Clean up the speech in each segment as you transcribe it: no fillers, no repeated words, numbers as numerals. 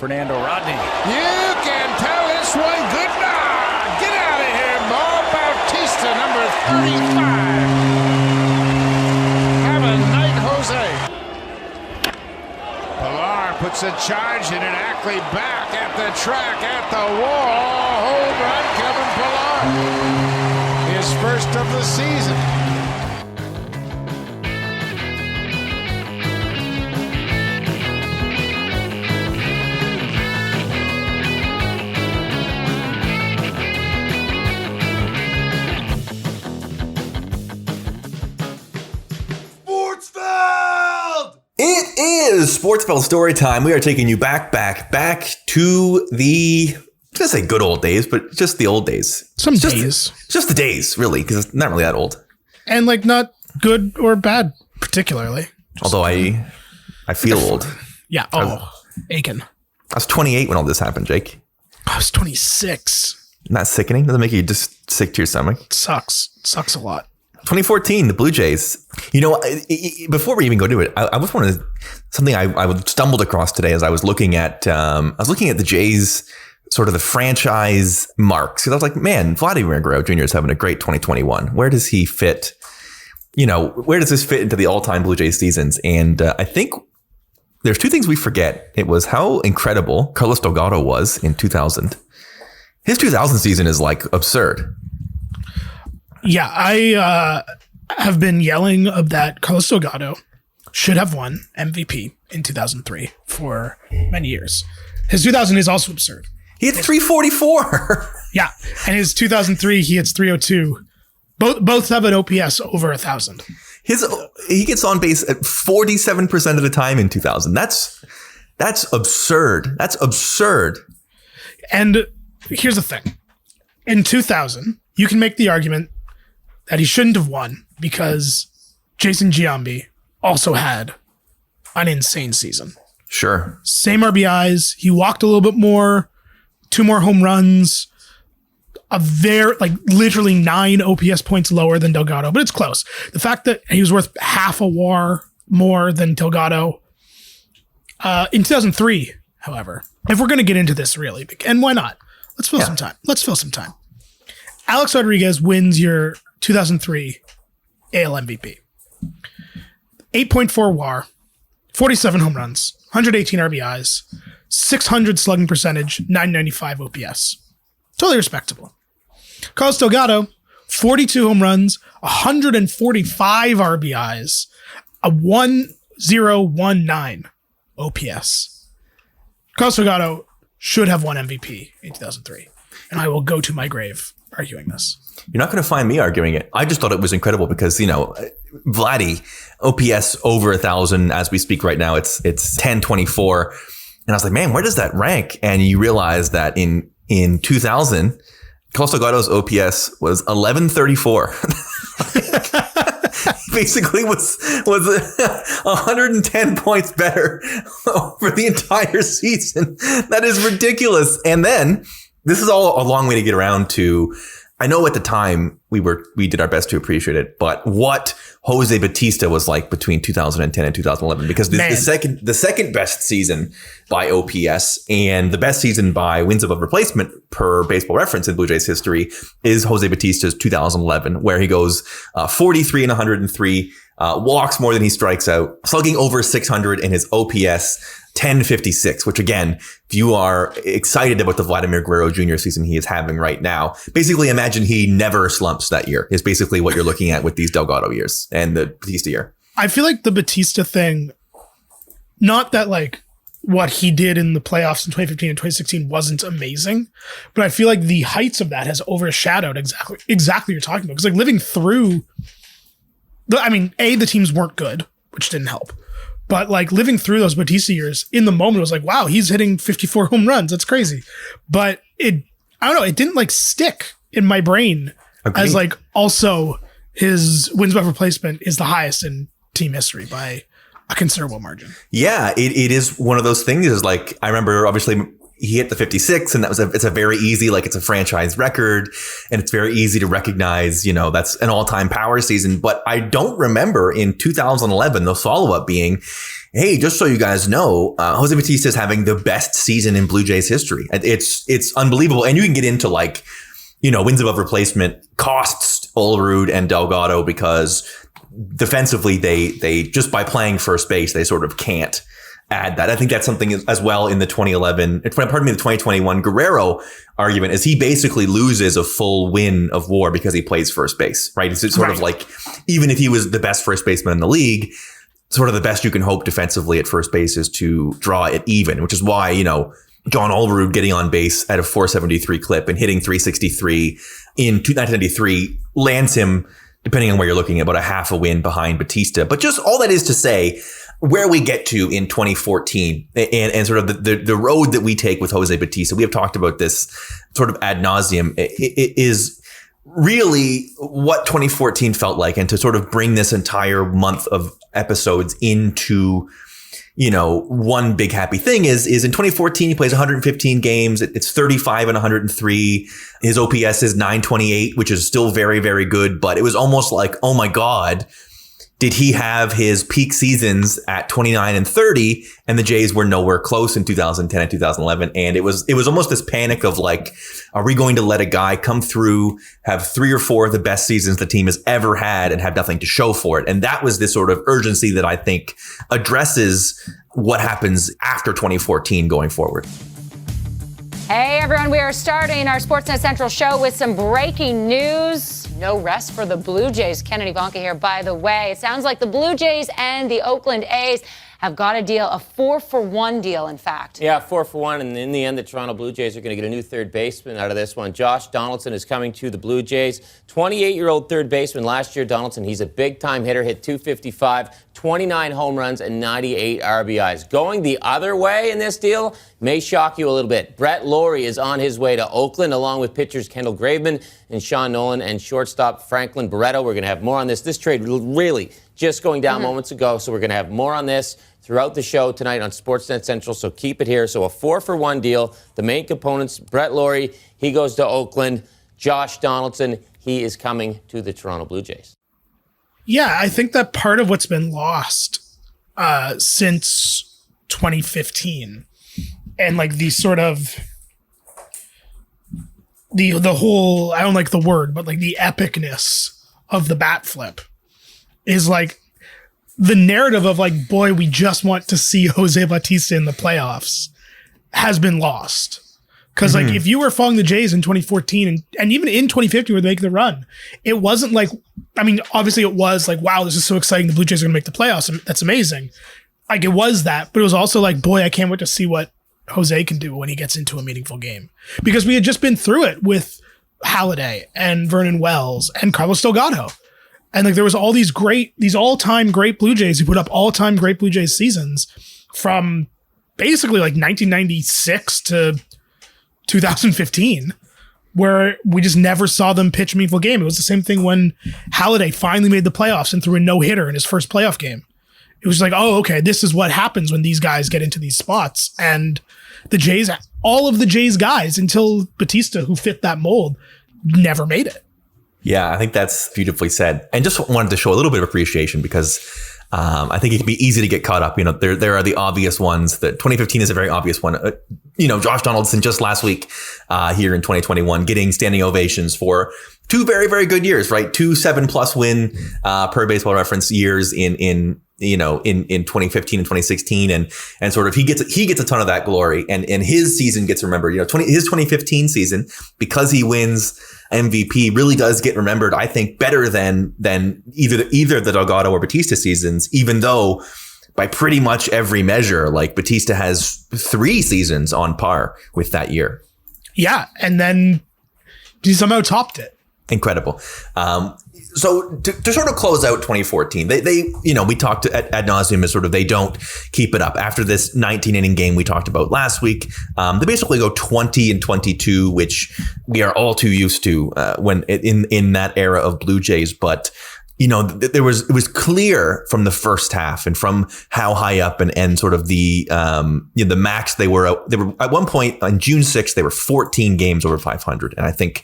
Fernando Rodney. You can tell this one good night. Get out of here, Jose Bautista, number 35. Have a night, Jose. Pilar puts a charge in and Ackley back at the track, at the wall. Home run, Kevin Pilar. His first of the season. It is Sportsfeld Storytime. We are taking you back to the, I was going to say good old days, but just the old days. Some days. Just the days, really, because it's not really that old. And like not good or bad, particularly. Although I feel old. Yeah. Aiken. I was 28 when all this happened, Jake. I was 26. Isn't that sickening? Doesn't make you just sick to your stomach? It sucks. It sucks a lot. 2014, the Blue Jays. You know, before we even go to it, I just wanted something I stumbled across today as I was looking at the Jays, sort of the franchise marks. Because I was like, man, Vladimir Guerrero Jr. is having a great 2021. Where does he fit? You know, where does this fit into the all-time Blue Jays seasons? And I think there's two things we forget. It was how incredible Carlos Delgado was in 2000. His 2000 season is like absurd. Yeah, I have been yelling of that Carlos Delgado should have won MVP in 2003 for many years. His 2000 is also absurd. He hit 344. Yeah, and his 2003 he hits 302. Both have an OPS over 1,000. He gets on base at 47% of the time in 2000. That's absurd. That's absurd. And here's the thing: in 2000, you can make the argument that he shouldn't have won because Jason Giambi also had an insane season. Sure. Same RBIs. He walked a little bit more, 2 more home runs, literally 9 OPS points lower than Delgado, but it's close. The fact that he was worth half a WAR more than Delgado. In 2003, however, if we're going to get into this really, and why not? Let's fill some time. Alex Rodriguez wins your 2003 AL MVP. 8.4 WAR, 47 home runs, 118 RBIs, 600 slugging percentage, 995 OPS. Totally respectable. Carlos Delgado, 42 home runs, 145 RBIs, a 1019 OPS. Carlos Delgado should have won MVP in 2003, and I will go to my grave arguing this. You're not going to find me arguing it. I just thought it was incredible because, you know, Vladdy, OPS over 1,000 as we speak right now. It's 1024. And I was like, man, where does that rank? And you realize that in 2000, Carlos Delgado's OPS was 1134. Basically was 110 points better over the entire season. That is ridiculous. And then this is all a long way to get around to, I know at the time we did our best to appreciate it, but what Jose Bautista was like between 2010 and 2011, because the second best season by OPS and the best season by wins above replacement per Baseball Reference in Blue Jays history is Jose Bautista's 2011, where he goes 43 and 103, walks more than he strikes out, slugging over 600, and his OPS 1056, which again, if you are excited about the Vladimir Guerrero Jr. season he is having right now, basically imagine he never slumps that year is basically what you're looking at with these Delgado years and the Bautista year. I feel like the Bautista thing, not that like what he did in the playoffs in 2015 and 2016 wasn't amazing, but I feel like the heights of that has overshadowed exactly what you're talking about. Because like living through, the teams weren't good, which didn't help. But like living through those Bautista years in the moment, it was like, wow, he's hitting 54 home runs. That's crazy. But it didn't like stick in my brain. Agreed. As like also his wins above replacement is the highest in team history by a considerable margin. Yeah, it is one of those things. Is like, I remember obviously he hit the 56 and it's a very easy, like it's a franchise record and it's very easy to recognize, you know, that's an all-time power season. But I don't remember in 2011, the follow-up being hey, just so you guys know, Jose Bautista is having the best season in Blue Jays history. It's unbelievable. And you can get into like, wins above replacement costs Olerud and Delgado because defensively, they just by playing first base, they sort of can't add that. I think that's something as well in the 2021 Guerrero argument is he basically loses a full win of WAR because he plays first base, right? It's sort of like, even if he was the best first baseman in the league, sort of the best you can hope defensively at first base is to draw it even, which is why, John Olerud getting on base at a 473 clip and hitting 363 in 1993 lands him, depending on where you're looking, about a half a win behind Bautista. But just all that is to say, where we get to in 2014 and sort of the road that we take with Jose Bautista, we have talked about this sort of ad nauseum, it is really what 2014 felt like. And to sort of bring this entire month of episodes into, one big happy thing is in 2014, he plays 115 games. It's 35 and 103. His OPS is 928, which is still very, very good. But it was almost like, oh my God, did he have his peak seasons at 29 and 30? And the Jays were nowhere close in 2010 and 2011. And it was almost this panic of like, are we going to let a guy come through, have 3 or 4 of the best seasons the team has ever had and have nothing to show for it? And that was this sort of urgency that I think addresses what happens after 2014 going forward. Hey everyone, we are starting our Sportsnet Central show with some breaking news. No rest for the Blue Jays. Ken and Ivanka here, by the way. It sounds like the Blue Jays and the Oakland A's have got a deal, a 4-for-1 deal, in fact. Yeah, 4-for-1, and in the end, the Toronto Blue Jays are going to get a new third baseman out of this one. Josh Donaldson is coming to the Blue Jays. 28-year-old third baseman. Last year, Donaldson, he's a big-time hitter, hit 255, 29 home runs, and 98 RBIs. Going the other way in this deal may shock you a little bit. Brett Lawrie is on his way to Oakland, along with pitchers Kendall Graveman and Sean Nolan and shortstop Franklin Barreto. We're going to have more on this. This trade really just going down moments ago, so we're going to have more on this throughout the show tonight on Sportsnet Central, so keep it here. So a 4-for-1 deal. The main components, Brett Lawrie, he goes to Oakland. Josh Donaldson, he is coming to the Toronto Blue Jays. Yeah, I think that part of what's been lost since 2015 and like the sort of the whole, I don't like the word, but like the epicness of the bat flip is like the narrative of like, boy, we just want to see Jose Bautista in the playoffs has been lost. Because like if you were following the Jays in 2014 and even in 2015 where they make the run, it wasn't like, I mean, obviously it was like, wow, this is so exciting. The Blue Jays are going to make the playoffs. And that's amazing. Like it was that, but it was also like, boy, I can't wait to see what Jose can do when he gets into a meaningful game. Because we had just been through it with Halladay and Vernon Wells and Carlos Delgado. And like there was all these all-time great Blue Jays who put up all-time great Blue Jays seasons from basically like 1996 to 2015, where we just never saw them pitch a meaningful game. It was the same thing when Halladay finally made the playoffs and threw a no-hitter in his first playoff game. It was like, oh, okay, this is what happens when these guys get into these spots. And the Jays, all of the Jays guys until Bautista, who fit that mold, never made it. Yeah, I think that's beautifully said. And just wanted to show a little bit of appreciation because I think it can be easy to get caught up. There are the obvious ones. That 2015 is a very obvious one. Josh Donaldson just last week here in 2021 getting standing ovations for 2 very, very good years, right? 2 7+ win per Baseball Reference years in 2015 and 2016, and sort of he gets a ton of that glory, and his season gets remembered. His 2015 season, because he wins MVP, really does get remembered, I think, better than either the Delgado or Bautista seasons, even though by pretty much every measure, like Bautista has 3 seasons on par with that year. Yeah, and then he somehow topped it. Incredible. So to sort of close out 2014, they we talked ad nauseum as sort of they don't keep it up. After this 19-inning game we talked about last week, they basically go 20-22, which we are all too used to when in that era of Blue Jays. But it was clear from the first half and from how high up and sort of the max they were at one point on June 6th, they were 14 games over 500. And I think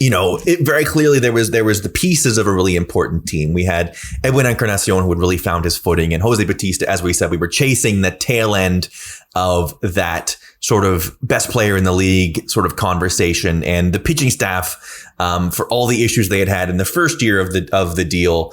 very clearly there was the pieces of a really important team. We had Edwin Encarnacion, who had really found his footing, and Jose Bautista. As we said, we were chasing the tail end of that sort of best player in the league sort of conversation, and the pitching staff, for all the issues they had in the first year of the deal,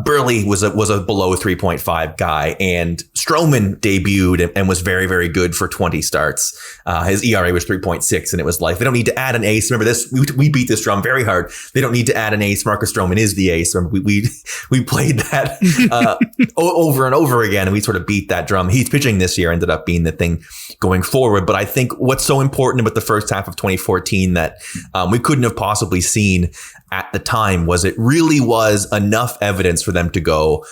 Burley was a below 3.5 guy, and Stroman debuted and was very, very good for 20 starts. His ERA was 3.6, and it was like, they don't need to add an ace. Remember this? We beat this drum very hard. They don't need to add an ace. Marcus Stroman is the ace. We played that over and over again, and we sort of beat that drum. He's pitching this year ended up being the thing going forward. But I think what's so important about the first half of 2014 that we couldn't have possibly seen at the time was it really was enough evidence for them to go,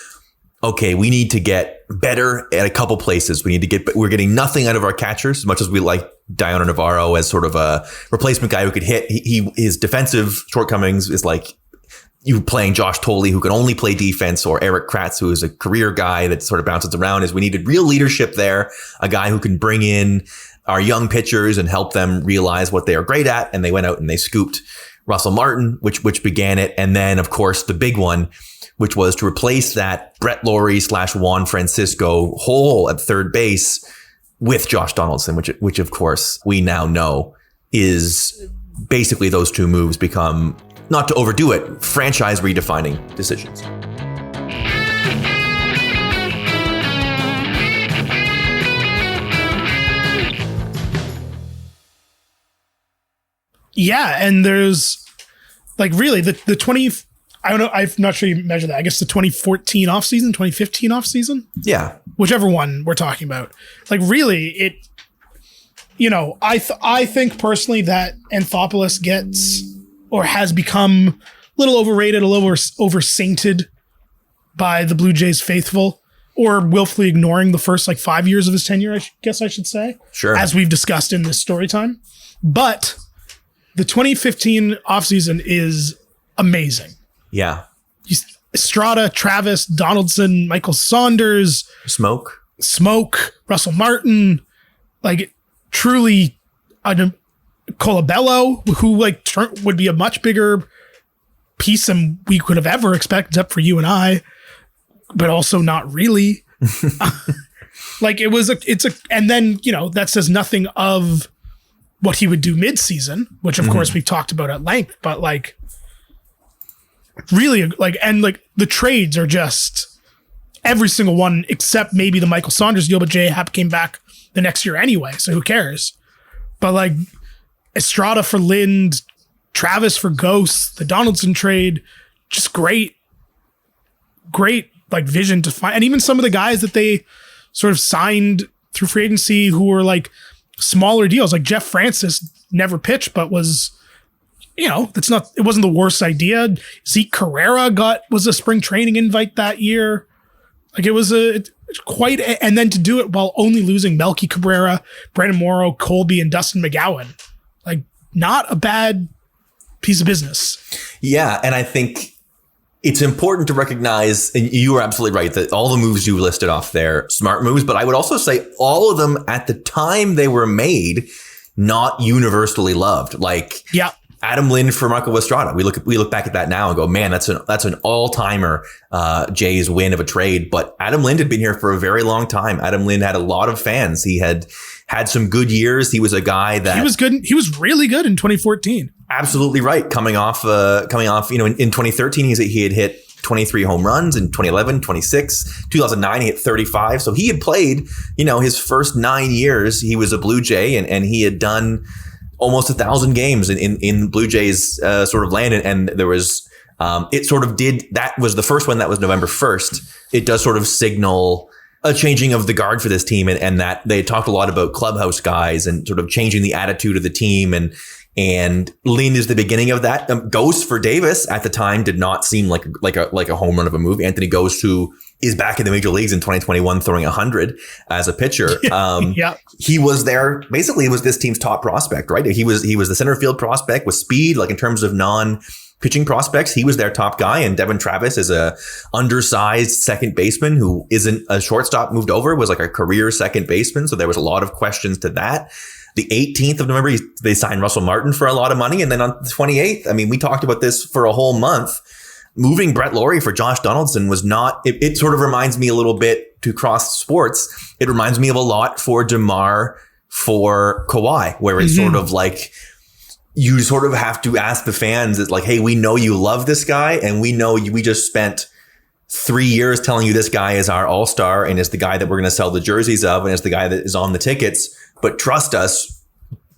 okay, we need to get better at a couple places. We're getting nothing out of our catchers as much as we like Diana Navarro as sort of a replacement guy who could hit. His defensive shortcomings is like you playing Josh Tolley, who can only play defense, or Eric Kratz, who is a career guy that sort of bounces around. Is we needed real leadership there, a guy who can bring in our young pitchers and help them realize what they are great at. And they went out and they scooped Russell Martin, which began it. And then, of course, the big one, which was to replace that Brett Lawrie / Juan Francisco hole at third base with Josh Donaldson, which of course we now know is basically those two moves become, not to overdo it, franchise redefining decisions. Yeah, and there's like really the 20, I don't know, I'm not sure you measure that. I guess the 2014 offseason, 2015 offseason? Yeah. Whichever one we're talking about. Like really it, I think personally that Anthopoulos gets or has become a little overrated, a little over-sainted by the Blue Jays faithful, or willfully ignoring the first 5 years of his tenure, I guess I should say. Sure. As we've discussed in this story time. But the 2015 offseason is amazing. Yeah. Estrada, Travis, Donaldson, Michael Saunders, Smoke, Russell Martin, truly Colabello, who would be a much bigger piece than we could have ever expected, except for you and I, but also not really. And then, that says nothing of what he would do mid-season, which of course we've talked about at length, but really the trades are just every single one except maybe the Michael Saunders deal, but J-Hap came back the next year anyway, so who cares? But Estrada for Lind, Travis for Ghost, the Donaldson trade, just great vision to find. And even some of the guys that they sort of signed through free agency who were smaller deals, like Jeff Francis never pitched, but was, it wasn't the worst idea. Zeke Carrera was a spring training invite that year. It was and then to do it while only losing Melky Cabrera, Brandon Morrow, Colby, and Dustin McGowan. Not a bad piece of business. Yeah. And I think it's important to recognize, and you are absolutely right, that all the moves you listed off there, smart moves, but I would also say all of them at the time they were made, not universally loved. Yeah. Adam Lind for Marco Estrada. We look back at that now and go, man, that's an all-timer Jays win of a trade. But Adam Lind had been here for a very long time. Adam Lind had a lot of fans. He had some good years. He was a guy that he was good. He was really good in 2014. Absolutely right. Coming off, in 2013, he had hit 23 home runs. In 2011, 26, 2009, he hit 35. So he had played, his first 9 years, he was a Blue Jay and he had done almost 1,000 games in Blue Jays sort of land. And there was, that was the first one that was November 1st. It does sort of signal a changing of the guard for this team. And that they talked a lot about clubhouse guys and sort of changing the attitude of the team. And Lind is the beginning of that. Ghost for Davis at the time did not seem like a home run of a move. Anthony Ghost, who is back in the major leagues in 2021, throwing 100 as a pitcher. Yeah. He was there. Basically, he was this team's top prospect, right? He was the center field prospect with speed, in terms of non-pitching prospects. He was their top guy. And Devin Travis is a undersized second baseman who isn't a shortstop moved over, was a career second baseman. So there was a lot of questions to that. the 18th of November, they signed Russell Martin for a lot of money. And then on the 28th, I mean, we talked about this for a whole month. Moving Brett Lawrie for Josh Donaldson was not, it sort of reminds me a little bit to cross sports. It reminds me of a lot for DeMar for Kawhi, where it's sort of like, you sort of have to ask the fans, it's like, hey, we know you love this guy, and we know we just spent 3 years telling you this guy is our all-star and is the guy that we're going to sell the jerseys of and is the guy that is on the tickets. But trust us,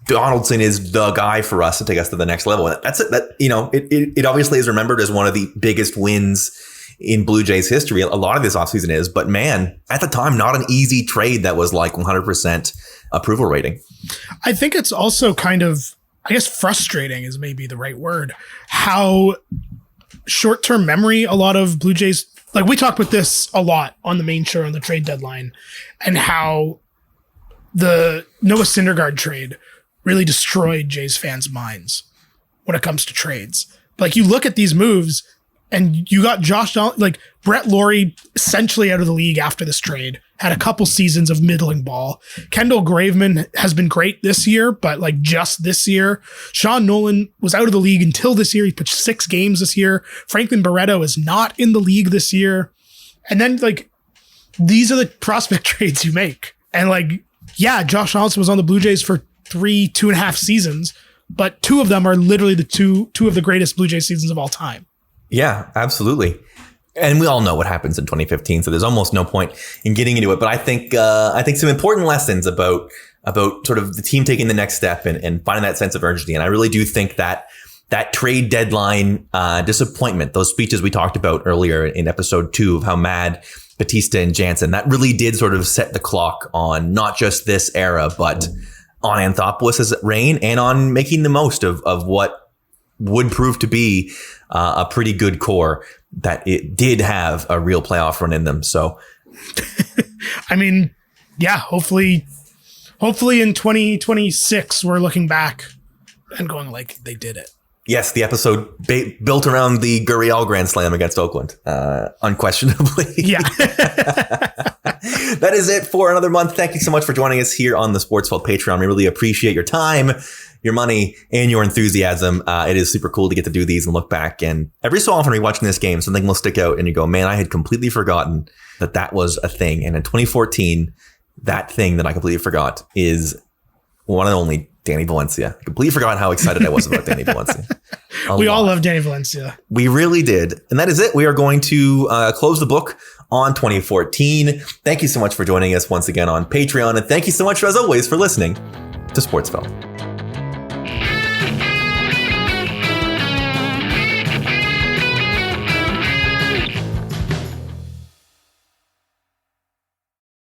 Donaldson is the guy for us to take us to the next level. That's it. That, you know, it obviously is remembered as one of the biggest wins in Blue Jays history. A lot of this offseason is, but man, at the time, not an easy trade that was like 100% approval rating. I think it's also kind of, I guess frustrating is maybe the right word, how short-term memory a lot of Blue Jays, like we talked about this a lot on the main show on the trade deadline, and how the Noah Syndergaard trade really destroyed Jays fans' minds when it comes to trades. Like, you look at these moves and you got Josh Donaldson, like Brett Lawrie essentially out of the league after this trade, had a couple seasons of middling ball. Kendall Graveman has been great this year, but like just this year. Sean Nolan was out of the league until this year. He pitched 6 games this year. Franklin Barreto is not in the league this year. And then like, these are the prospect trades you make. And like, yeah, Josh Donaldson was on the Blue Jays for 2.5 seasons, but 2 of them are literally the two of the greatest Blue Jays seasons of all time. Yeah, absolutely. And we all know what happens in 2015, so there's almost no point in getting into it. But I think some important lessons about sort of the team taking the next step and finding that sense of urgency. And I really do think that trade deadline disappointment, those speeches we talked about earlier in episode 2 of how mad Bautista and Jansen, that really did sort of set the clock on not just this era, but on Anthopoulos' reign and on making the most of what would prove to be a pretty good core, that it did have a real playoff run in them. So, I mean, yeah, hopefully in 2026, we're looking back and going like, they did it. Yes, the episode built around the Gurriel Grand Slam against Oakland, unquestionably. Yeah. That is it for another month. Thank you so much for joining us here on the Sportsfeld Patreon. We really appreciate your time, your money, and your enthusiasm. It is super cool to get to do these and look back. And every so often, rewatching this game, something will stick out and you go, man, I had completely forgotten that was a thing. And in 2014, that thing that I completely forgot is one and only Danny Valencia. I completely forgot how excited I was about Danny Valencia. We all love Danny Valencia. We really did. And that is it. We are going to close the book on 2014. Thank you so much for joining us once again on Patreon. And thank you so much, as always, for listening to Sportsfeld.